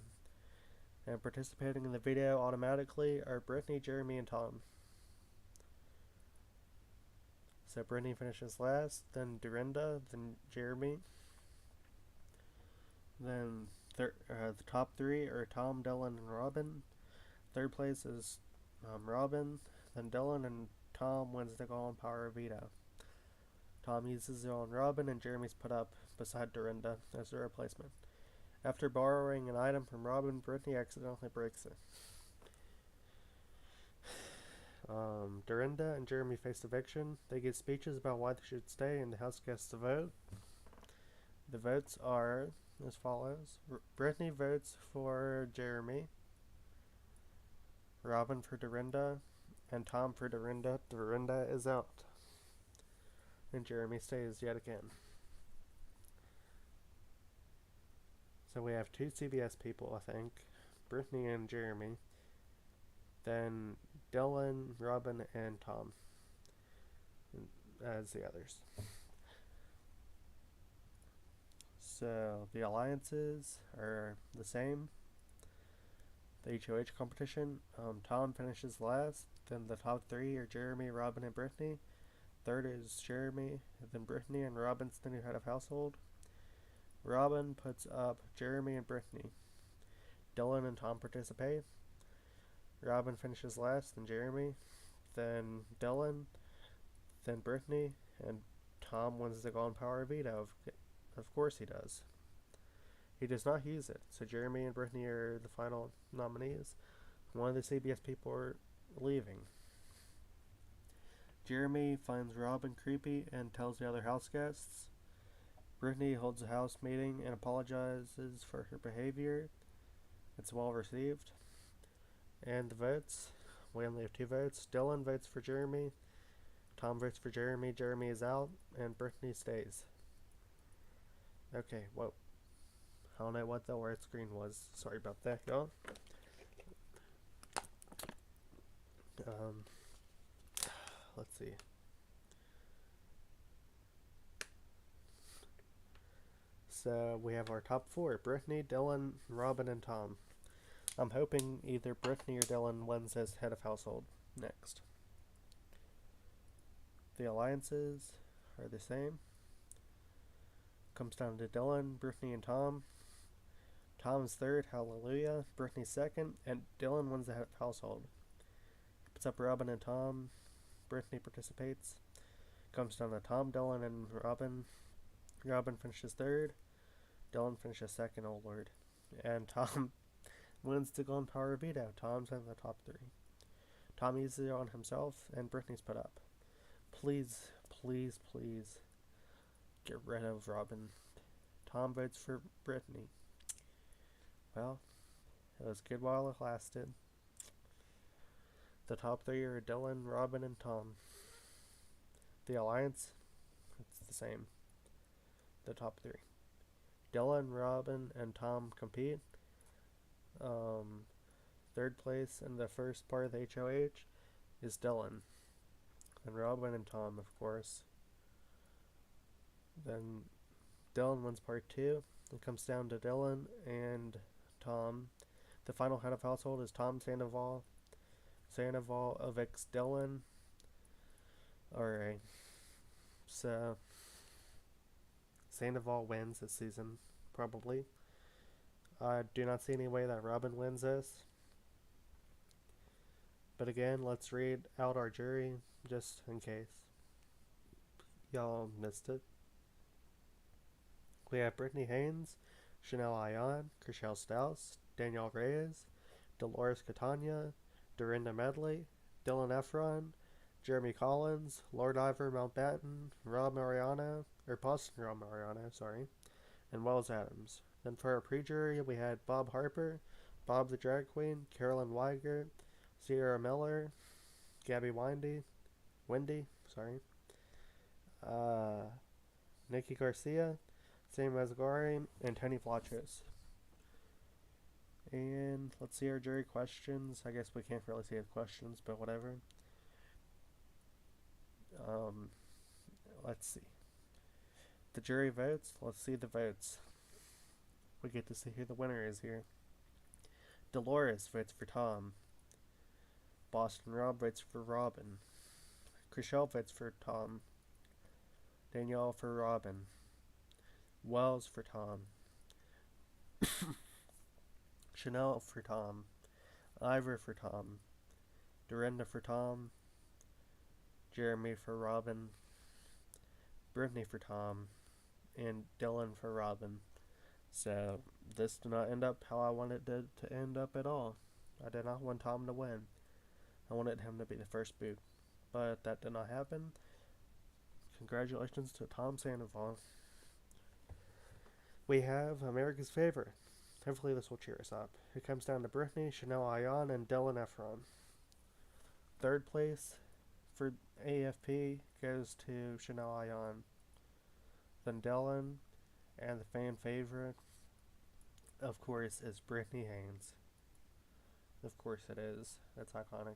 And participating in the video automatically are Brittany, Jeremy, and Tom. So Brittany finishes last, then Dorinda, then Jeremy. Then the top 3 are Tom, Dylan, and Robin. Third place is Robin, then Dylan, and Tom wins the Golden Power veto. Tom uses it on Robin, and Jeremy's put up beside Dorinda as a replacement. After borrowing an item from Robin, Brittany accidentally breaks it. Dorinda and Jeremy face eviction. They give speeches about why they should stay, and the house gets to vote. The votes are as follows. Brittany votes for Jeremy. Robin for Dorinda, and Tom for Dorinda. Dorinda is out. And Jeremy stays yet again. So we have two CBS people, I think. Brittany and Jeremy. Then Dylan, Robin, and Tom as the others. So the alliances are the same. The HOH competition, Tom finishes last. Then the top three are Jeremy, Robin, and Brittany. Third is Jeremy, then Brittany, and Robin's the new head of household. Robin puts up Jeremy and Brittany. Dylan and Tom participate. Robin finishes last, then Jeremy, then Dylan, then Brittany, and Tom wins the Golden Power veto. Of course he does. He does not use it, so Jeremy and Brittany are the final nominees. One of the CBS people are leaving. Jeremy finds Robin creepy and tells the other house guests. Brittany holds a house meeting and apologizes for her behavior. It's well received. And the votes, we only have two votes. Dylan votes for Jeremy. Tom votes for Jeremy. Jeremy is out, and Brittany stays. Okay, whoa. I don't know what the red screen was. Sorry about that, y'all. Let's see. So we have our top four: Brittany, Dylan, Robin, and Tom. I'm hoping either Brittany or Dylan wins as head of household next. The alliances are the same. Comes down to Dylan, Brittany, and Tom. Tom's third, hallelujah. Brittany's second, and Dylan wins the head of household. Puts up Robin and Tom. Brittany participates. Comes down to Tom, Dylan, and Robin. Robin finishes third. Dylan finishes second, oh lord. And Tom wins the Golden Power veto. Tom's in the top three. Tom uses it on himself, and Brittany's put up. Please, please, please get rid of Robin. Tom votes for Brittany. Well, it was good while it lasted. The top three are Dylan, Robin, and Tom. The alliance, it's the same. The top three. Dylan, Robin, and Tom compete. Third place in the first part of the HOH is Dylan. And Robin and Tom, of course. Then Dylan wins part two. It comes down to Dylan and Tom. The final head of household is Tom Sandoval. Sandoval evicts Dylan. Alright. So Sandoval wins this season, probably. I do not see any way that Robin wins this. But again, let's read out our jury, just in case y'all missed it. We have Brittany Haynes, Chanel Ayan, Chriselle Staus, Danielle Reyes, Dolores Catania, Dorinda Medley, Dylan Efron, Jeremy Collins, Lord Ivor Mountbatten, Boston Rob Mariano, and Wells Adams. Then for our pre-jury, we had Bob Harper, Bob the Drag Queen, Carolyn Weigert, Sierra Miller, Gabby Wendy, Nikki Garcia, Sam Mazagari, and Tony Flachos. And let's see our jury questions. I guess we can't really see the questions, but whatever. Let's see. The jury votes. Let's see the votes. We get to see who the winner is here. Dolores votes for Tom. Boston Rob votes for Robin. Chriselle votes for Tom. Danielle for Robin. Wells for Tom. Chanel for Tom. Ivor for Tom. Dorinda for Tom. Jeremy for Robin. Brittany for Tom. And Dylan for Robin. So this did not end up how I wanted it to end up at all. I did not want Tom to win. I wanted him to be the first boot. But that did not happen. Congratulations to Tom Sandoval. We have America's favorite, Hopefully this will cheer us up. It comes down to Brittany, Chanel Ayan, and Dylan Efron. Third place for AFP goes to Chanel Ayan. Then Dylan, and the fan favorite, of course, is Brittany Haynes. Of course it is. That's iconic.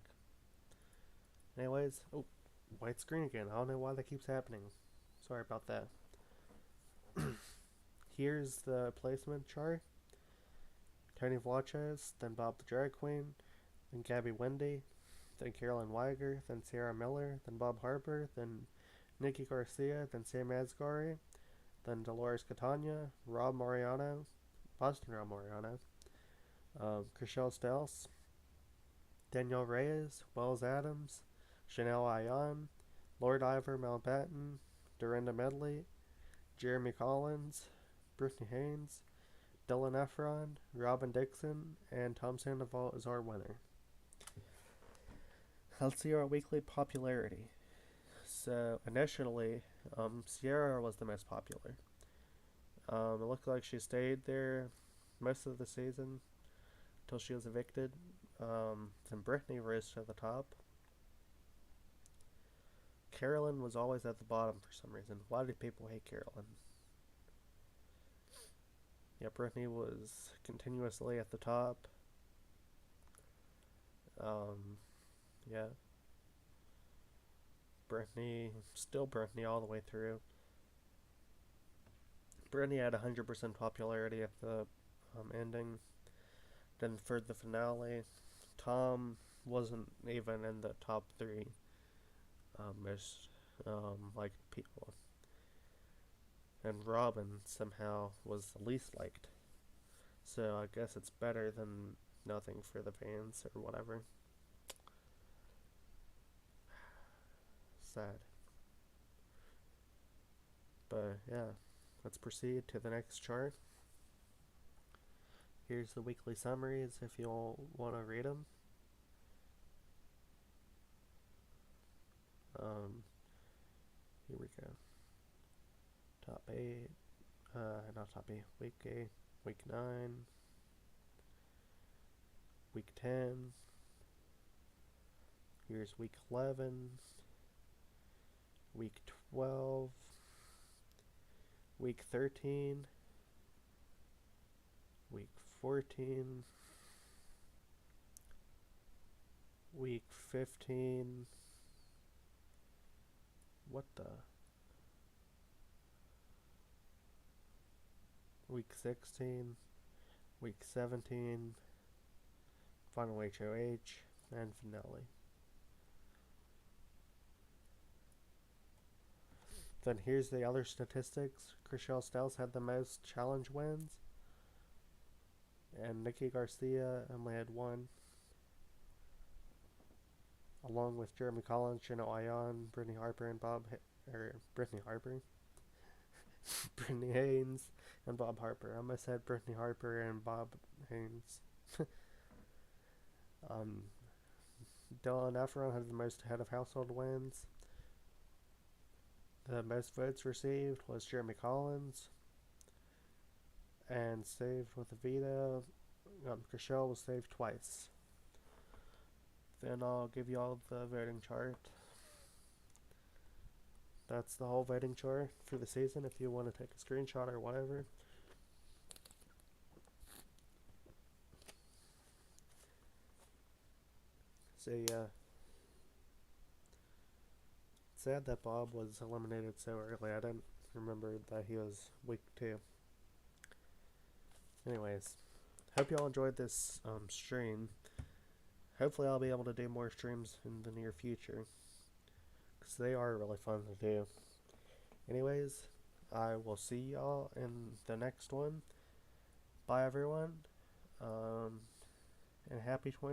Anyways, oh, white screen again. I don't know why that keeps happening. Sorry about that. Here's the placement chart. Tony Vlachos, then Bob the Drag Queen, then Gabby Wendy, then Carolyn Weiger, then Sarah Miller, then Bob Harper, then Nikki Garcia, then Sam Asghari, then Dolores Catania, Rob Mariano, Boston Rob Mariano, Chriselle Stiles, Danielle Reyes, Wells Adams, Chanel Ayan, Lord Ivor Mountbatten, Dorinda Medley, Jeremy Collins, Brittany Haynes, Dylan Efron, Robin Dixon, and Tom Sandoval is our winner. Let's see our weekly popularity. So initially, Sierra was the most popular. It looked like she stayed there most of the season until she was evicted. Then Brittany rose to the top. Carolyn was always at the bottom for some reason. Why did people hate Carolyn? Yeah, Brittany was continuously at the top. Yeah. Brittany, still Brittany all the way through. Brittany had 100% popularity at the ending. Then for the finale, Tom wasn't even in the top 3 most liked people. And Robin somehow was the least liked. So I guess it's better than nothing for the fans or whatever. Sad. But yeah, let's proceed to the next chart. Here's the weekly summaries if you all want to read them. Here we go. Top 8, not top 8, week 8, week 9, week 10, here's week 11, week 12, week 13, week 14, week 15, what the? Week 16, week 17, final HOH, and finale. Then here's the other statistics. Chriselle Stiles had the most challenge wins, and Nikki Garcia only had 1. Along with Jeremy Collins, Chanel Ayan, Brittany Harper, and Brittany Haynes, and Bob Harper. I almost said Brittany Harper and Bob Haynes. Dylan Efron had the most head of household wins. The most votes received was Jeremy Collins. And saved with a veto, Chriselle was saved twice. Then I'll give you all the voting chart. That's the whole voting chart for the season if you want to take a screenshot or whatever. So yeah. Sad that Bob was eliminated so early. I didn't remember that he was week 2. Anyways, hope y'all enjoyed this stream. Hopefully I'll be able to do more streams in the near future, because they are really fun to do. Anyways, I will see y'all in the next one. Bye everyone, and happy 20